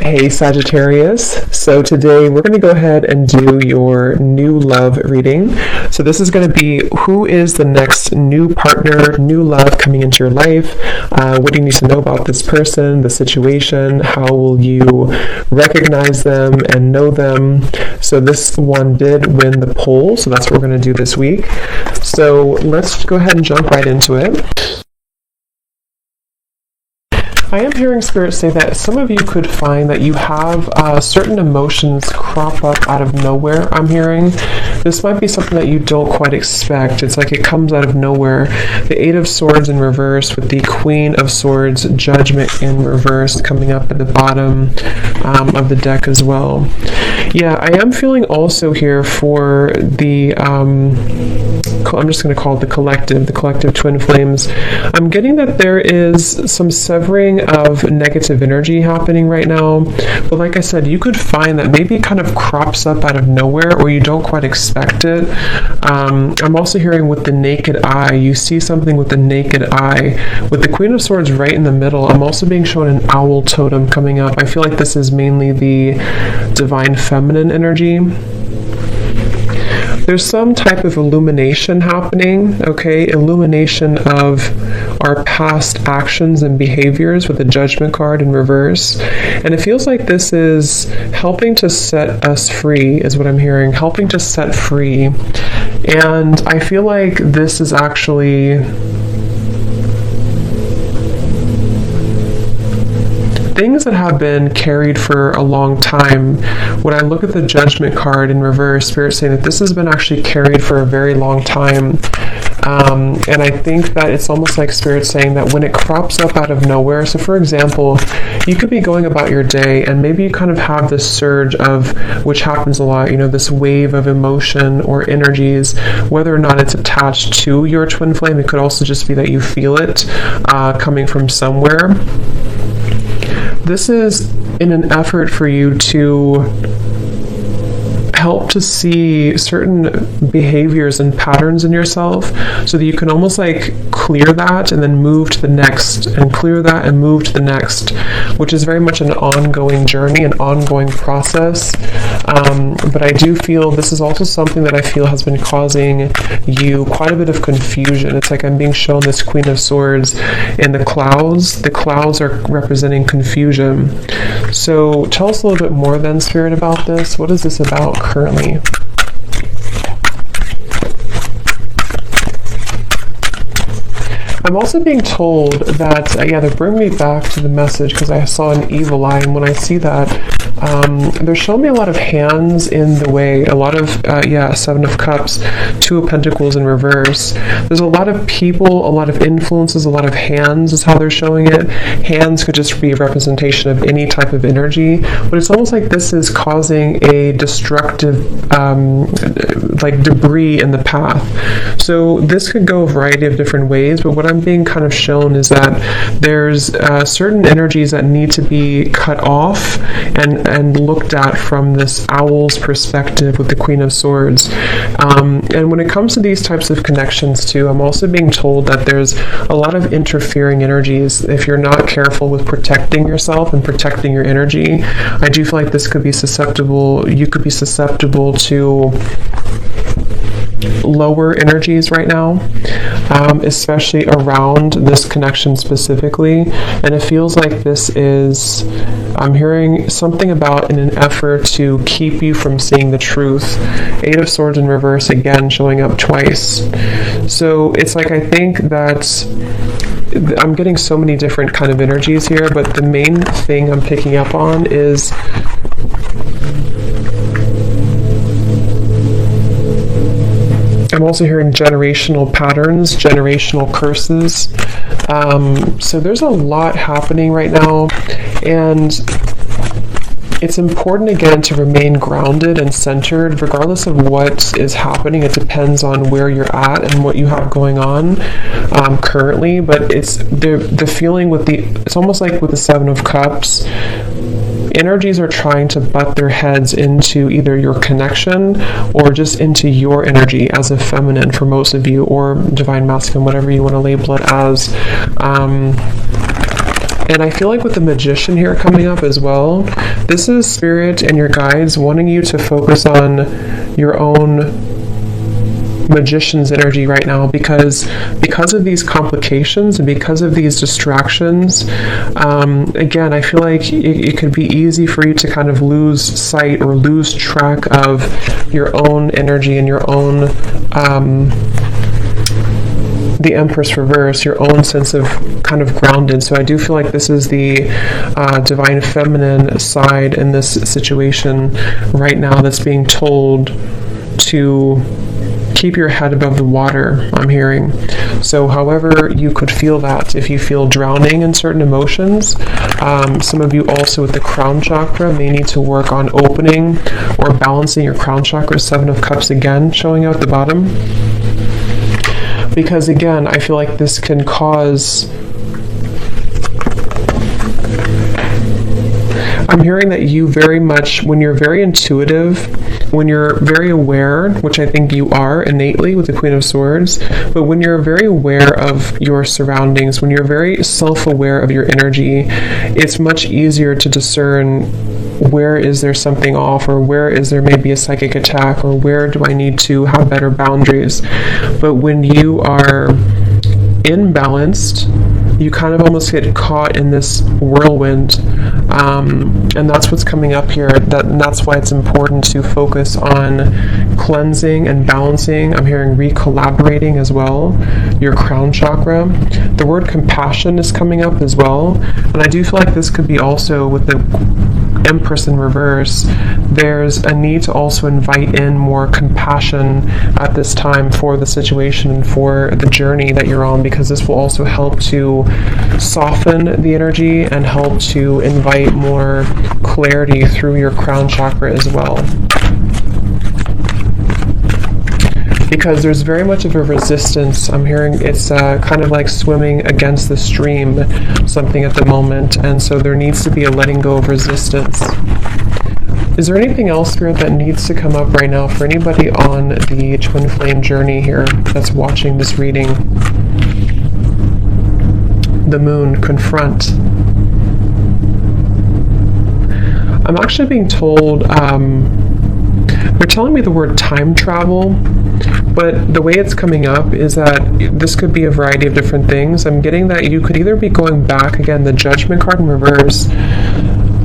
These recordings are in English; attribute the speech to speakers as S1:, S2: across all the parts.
S1: Hey Sagittarius, so today we're going to go ahead and do your new love reading. So this is going to be who is the next new partner, new love coming into your life. What do you need to know about this person, the situation? How will you recognize them and know them? So this one did win the poll, so that's what we're going to do this week. So let's go ahead and jump right into it. I am hearing Spirit say that some of you could find that you have certain emotions crop up out of nowhere, I'm hearing. This might be something that you don't quite expect. It's like it comes out of nowhere. The Eight of Swords in reverse with the Queen of Swords, Judgment in reverse coming up at the bottom of the deck as well. Yeah, I am feeling also here for the, I'm just going to call it the collective twin flames. I'm getting that there is some severing of negative energy happening right now, but like I said, you could find that maybe it kind of crops up out of nowhere or you don't quite expect it. I'm also hearing with the naked eye, you see something with the naked eye. With the Queen of Swords right in the middle, I'm also being shown an owl totem coming up. I feel like this is mainly the divine feminine energy. There's some type of illumination happening, okay? Illumination of our past actions and behaviors with the Judgment card in reverse. And it feels like this is helping to set us free, is what I'm hearing. Helping to set free. And I feel like this is actually things that have been carried for a long time. When I look at the Judgment card in reverse, Spirit saying that this has been actually carried for a very long time. And I think that it's almost like Spirit saying that when it crops up out of nowhere, so for example, you could be going about your day and maybe you kind of have this surge of, which happens a lot, you know, this wave of emotion or energies, whether or not it's attached to your twin flame. It could also just be that you feel it coming from somewhere. This is in an effort for you to help to see certain behaviors and patterns in yourself so that you can almost like clear that and then move to the next and clear that and move to the next, which is very much an ongoing journey, an ongoing process. But I do feel this is also something that I feel has been causing you quite a bit of confusion. It's like I'm being shown this Queen of Swords in the clouds. The clouds are representing confusion. So tell us a little bit more then, Spirit, about this. What is this about currently? I'm also being told that, they bring me back to the message because I saw an evil eye, and when I see that, they're showing me a lot of hands in the way, a lot of, Seven of Cups, Two of Pentacles in reverse. There's a lot of people, a lot of influences, a lot of hands is how they're showing it. Hands could just be a representation of any type of energy, but it's almost like this is causing a destructive, like debris in the path. So this could go a variety of different ways, but what I'm being kind of shown is that there's certain energies that need to be cut off and looked at from this owl's perspective with the Queen of Swords. And when it comes to these types of connections too, I'm also being told that there's a lot of interfering energies. If you're not careful with protecting yourself and protecting your energy, I do feel like this could be susceptible, you could be susceptible to lower energies right now, especially around this connection specifically. And it feels like this is, I'm hearing something about in an effort to keep you from seeing the truth. Eight of Swords in reverse again showing up twice. So it's like I think that I'm getting so many different kind of energies here, but the main thing I'm picking up on is I'm also hearing generational patterns, generational curses. So there's a lot happening right now, and it's important again to remain grounded and centered regardless of what is happening. It depends on where you're at and what you have going on currently, but it's the feeling with it's almost like with the Seven of Cups. Energies are trying to butt their heads into either your connection or just into your energy as a feminine for most of you, or divine masculine, whatever you want to label it as. And I feel like with the Magician here coming up as well, this is Spirit and your guides wanting you to focus on your own Magician's energy right now, because of these complications and because of these distractions. Again, I feel like it could be easy for you to kind of lose sight or lose track of your own energy and your own the Empress reverse, your own sense of kind of grounded. So I do feel like this is the divine feminine side in this situation right now that's being told to keep your head above the water, I'm hearing. So however you could feel that, if you feel drowning in certain emotions, some of you also with the crown chakra may need to work on opening or balancing your crown chakra. 7 of Cups again showing out the bottom. Because again, I feel like this can cause... I'm hearing that you very much, when you're very intuitive, when you're very aware, which I think you are innately with the Queen of Swords, but when you're very aware of your surroundings, when you're very self-aware of your energy, it's much easier to discern where is there something off, or where is there maybe a psychic attack, or where do I need to have better boundaries. But when you are imbalanced, you kind of almost get caught in this whirlwind, and that's what's coming up here. That's why it's important to focus on cleansing and balancing. I'm hearing recollaborating as well, your crown chakra. The word compassion is coming up as well, and I do feel like this could be also with the Empress in reverse. There's a need to also invite in more compassion at this time for the situation and for the journey that you're on, because this will also help to soften the energy and help to invite more clarity through your crown chakra as well. Because there's very much of a resistance. I'm hearing it's kind of like swimming against the stream, something at the moment, and so there needs to be a letting go of resistance. Is there anything else, Spirit, that needs to come up right now for anybody on the twin flame journey here that's watching this reading? The Moon, confront. I'm actually being told, they're telling me the word time travel, but the way it's coming up is that this could be a variety of different things. I'm getting that you could either be going back, again, the Judgment card in reverse.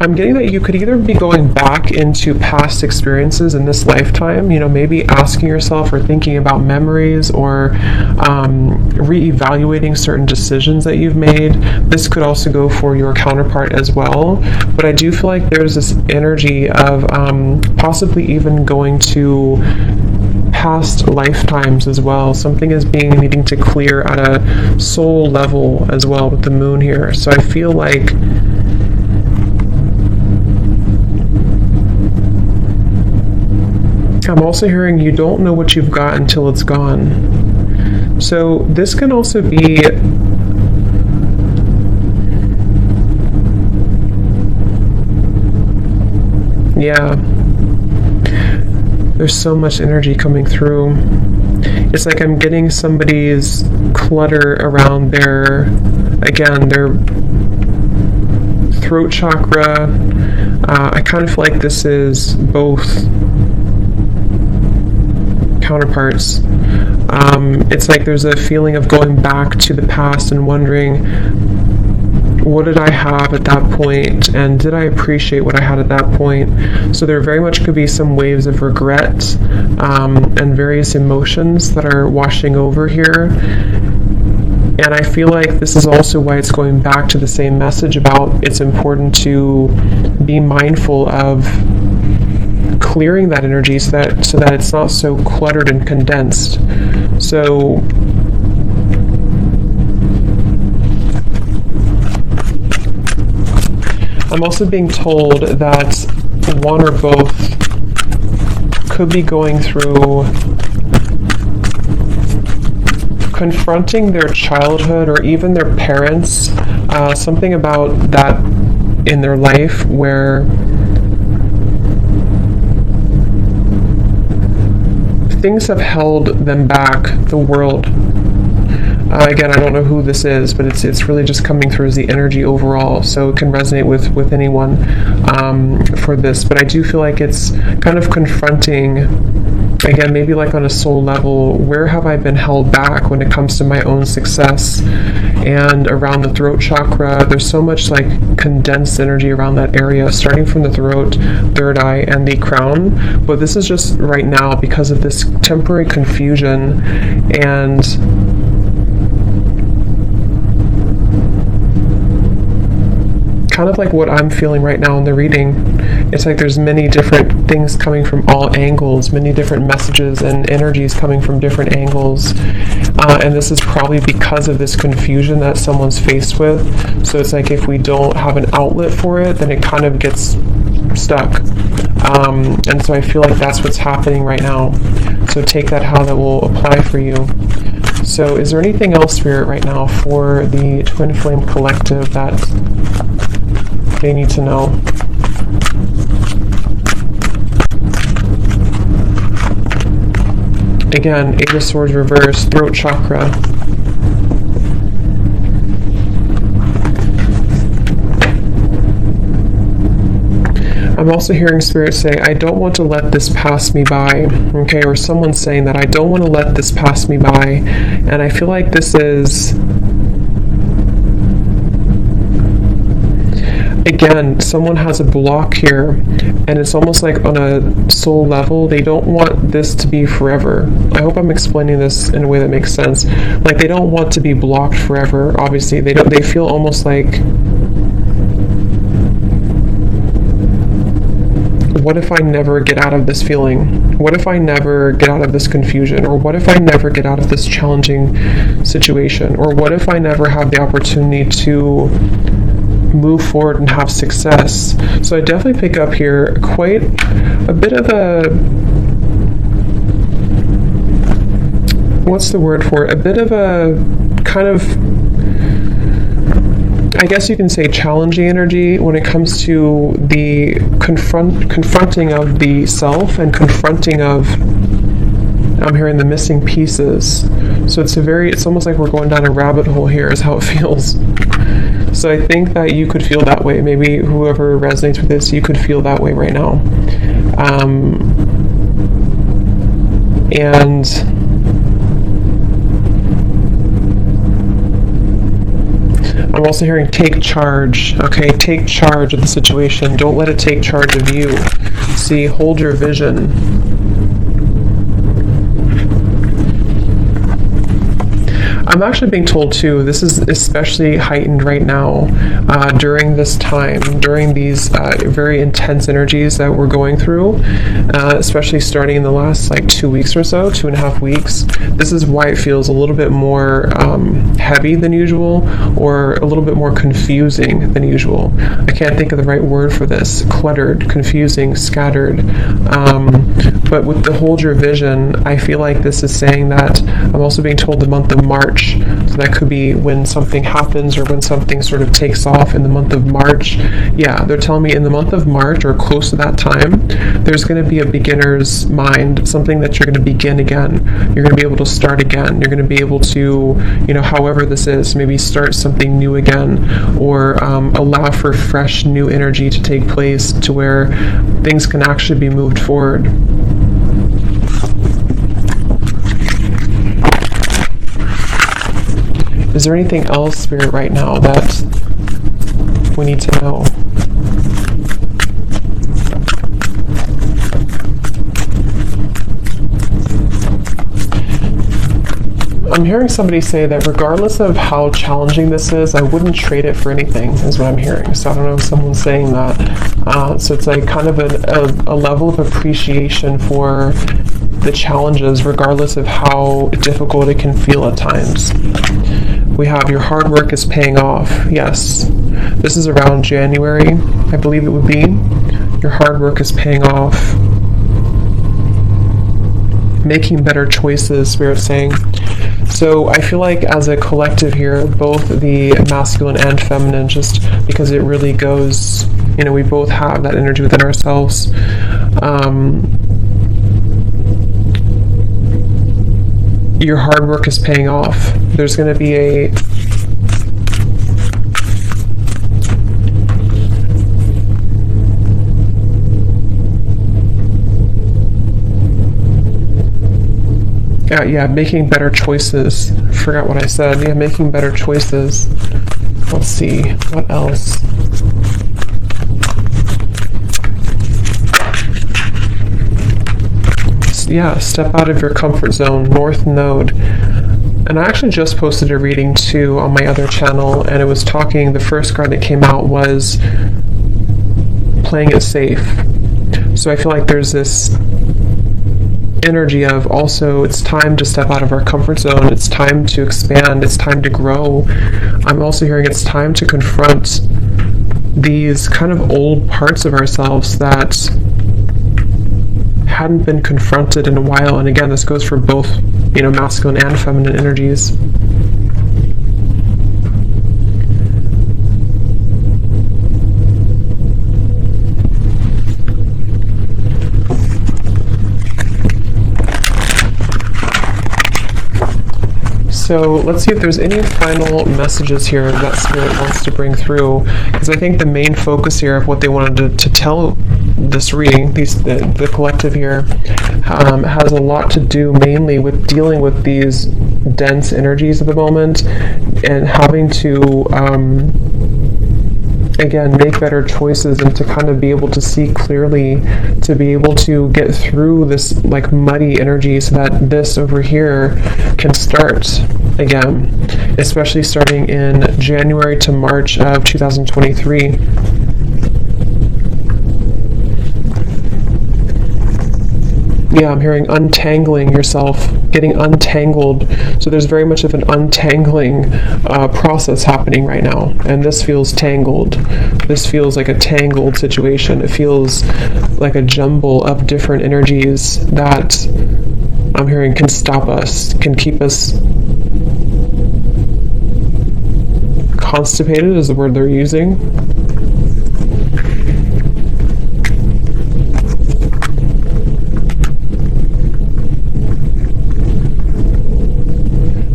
S1: I'm getting that you could either be going back into past experiences in this lifetime, maybe asking yourself or thinking about memories, or re-evaluating certain decisions that you've made. This could also go for your counterpart as well. But I do feel like there's this energy of possibly even going to past lifetimes as well. Something is needing to clear at a soul level as well with the Moon here. So I feel like I'm also hearing you don't know what you've got until it's gone. So this can also be there's so much energy coming through. It's like I'm getting somebody's clutter around their throat chakra. I kind of feel like this is both counterparts. It's like there's a feeling of going back to the past and wondering, what did I have at that point, and did I appreciate what I had at that point? So there very much could be some waves of regret and various emotions that are washing over here. And I feel like this is also why it's going back to the same message about it's important to be mindful of clearing that energy so that it's not so cluttered and condensed. So I'm also being told that one or both could be going through confronting their childhood or even their parents, something about that in their life where things have held them back, the world. Again, I don't know who this is, but it's really just coming through as the energy overall, so it can resonate with anyone for this. But I do feel like it's kind of confronting, again, maybe like on a soul level, where have I been held back when it comes to my own success? And around the throat chakra, there's so much like condensed energy around that area, starting from the throat, third eye, and the crown. But this is just right now because of this temporary confusion and kind of like what I'm feeling right now in the reading. It's like there's many different things coming from all angles, many different messages and energies coming from different angles. And this is probably because of this confusion that someone's faced with. So it's like if we don't have an outlet for it, then it kind of gets stuck. And so I feel like that's what's happening right now. So take that how that will apply for you. So is there anything else, Spirit, right now for the Twin Flame Collective that they need to know? Again, Eight of Swords reverse, throat chakra. I'm also hearing Spirit say, I don't want to let this pass me by, okay? Or someone's saying that I don't want to let this pass me by. And I feel like this is, again, someone has a block here, and it's almost like on a soul level, they don't want this to be forever. I hope I'm explaining this in a way that makes sense. Like, they don't want to be blocked forever, obviously. They feel almost like, what if I never get out of this feeling? What if I never get out of this confusion? Or what if I never get out of this challenging situation? Or what if I never have the opportunity to move forward and have success? So I definitely pick up here quite a bit of a, what's the word for it? A bit of a kind of, I guess you can say, challenging energy when it comes to the confronting of the self and confronting of, I'm hearing the missing pieces. So it's almost like we're going down a rabbit hole here is how it feels. So I think that you could feel that way. Maybe whoever resonates with this, you could feel that way right now. And I'm also hearing take charge. Okay, take charge of the situation. Don't let it take charge of you. See, hold your vision. I'm actually being told too, this is especially heightened right now during this time, during these very intense energies that we're going through, especially starting in the last like 2 weeks or so, 2.5 weeks. This is why it feels a little bit more heavy than usual, or a little bit more confusing than usual. I can't think of the right word for this. Cluttered, confusing, scattered. But with the hold your vision, I feel like this is saying that I'm also being told the month of March. So that could be when something happens or when something sort of takes off in the month of March. Yeah, they're telling me in the month of March or close to that time, there's going to be a beginner's mind, something that you're going to begin again. You're going to be able to start again. You're going to be able to, however this is, maybe start something new again, or allow for fresh new energy to take place to where things can actually be moved forward. Is there anything else, Spirit, right now that we need to know? I'm hearing somebody say that regardless of how challenging this is, I wouldn't trade it for anything, is what I'm hearing. So I don't know if someone's saying that. So it's like kind of a level of appreciation for the challenges, regardless of how difficult it can feel at times. We have your hard work is paying off. Yes, this is around January, I believe it would be. Your hard work is paying off. Making better choices, Spirit's saying. So I feel like as a collective here, both the masculine and feminine, just because it really goes, we both have that energy within ourselves. Your hard work is paying off. there's going to be a making better choices. Forgot what I said. Yeah, making better choices. Let's see, what else? Yeah, step out of your comfort zone, North Node. And I actually just posted a reading too on my other channel, and it was talking, the first card that came out was playing it safe. So I feel like there's this energy of also it's time to step out of our comfort zone, it's time to expand, it's time to grow. I'm also hearing it's time to confront these kind of old parts of ourselves that hadn't been confronted in a while. And again, this goes for both, masculine and feminine energies. So let's see if there's any final messages here that Spirit wants to bring through, because I think the main focus here of what they wanted to tell this reading, the collective here, has a lot to do mainly with dealing with these dense energies of the moment and having to again, make better choices and to kind of be able to see clearly, to be able to get through this like muddy energy so that this over here can start again, especially starting in January to March of 2023. Yeah, I'm hearing untangling yourself, getting untangled. So there's very much of an untangling process happening right now. And this feels tangled. This feels like a tangled situation. It feels like a jumble of different energies that I'm hearing can stop us, can keep us constipated is the word they're using.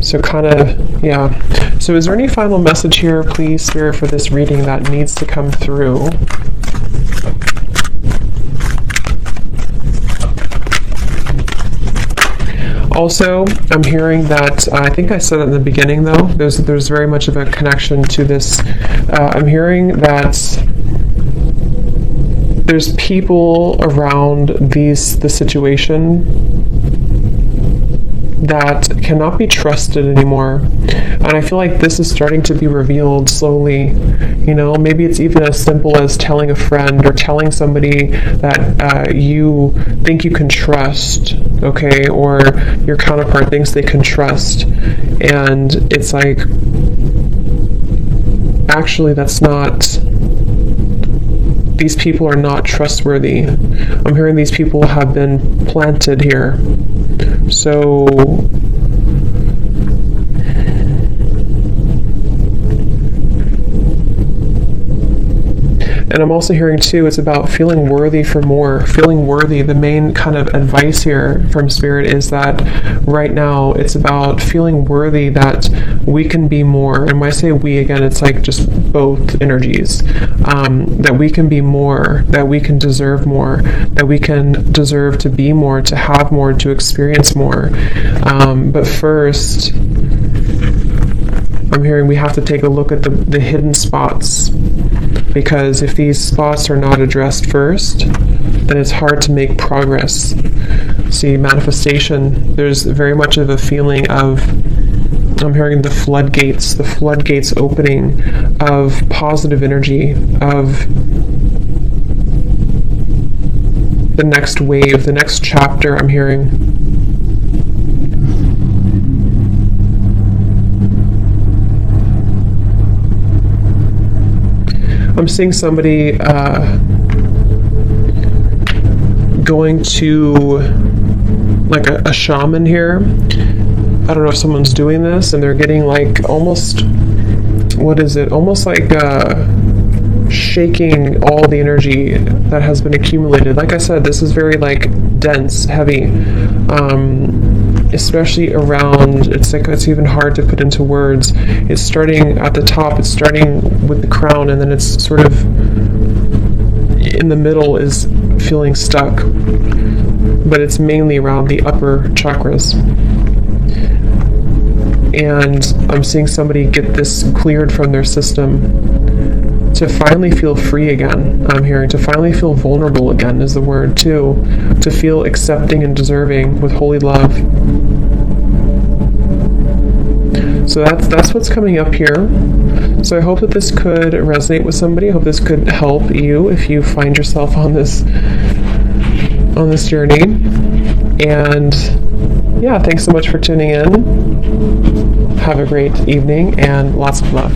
S1: So kind of, yeah. So is there any final message here, please, Spirit, for this reading that needs to come through? Also, I'm hearing that, I think I said it in the beginning though, there's very much of a connection to this. I'm hearing that there's people around the situation that cannot be trusted anymore. And I feel like this is starting to be revealed slowly. Maybe it's even as simple as telling a friend or telling somebody that you think you can trust, okay, or your counterpart thinks they can trust. And it's like, actually, that's not, these people are not trustworthy. I'm hearing these people have been planted here. So and I'm also hearing too, it's about feeling worthy for more, feeling worthy. The main kind of advice here from Spirit is that right now it's about feeling worthy that we can be more. And when I say we, again, it's like just both energies, that we can be more, that we can deserve more, that we can deserve to be more, to have more, to experience more. But first, I'm hearing we have to take a look at the hidden spots, because if these spots are not addressed first, then it's hard to make progress. See, manifestation, there's very much of a feeling of, I'm hearing the floodgates opening of positive energy, of the next wave, the next chapter, I'm hearing. I'm seeing somebody going to like a shaman here. I don't know if someone's doing this and they're getting like almost, what is it? Almost like shaking all the energy that has been accumulated. Like I said, this is very like dense, heavy. especially around, it's like it's even hard to put into words. It's starting at the top, it's starting with the crown, and then it's sort of in the middle is feeling stuck, but it's mainly around the upper chakras. And I'm seeing somebody get this cleared from their system to finally feel free again. I'm hearing to finally feel vulnerable again is the word too, to feel accepting and deserving with holy love. So that's what's coming up here. So I hope that this could resonate with somebody. I hope this could help you if you find yourself on this journey. And yeah, thanks so much for tuning in. Have a great evening and lots of love.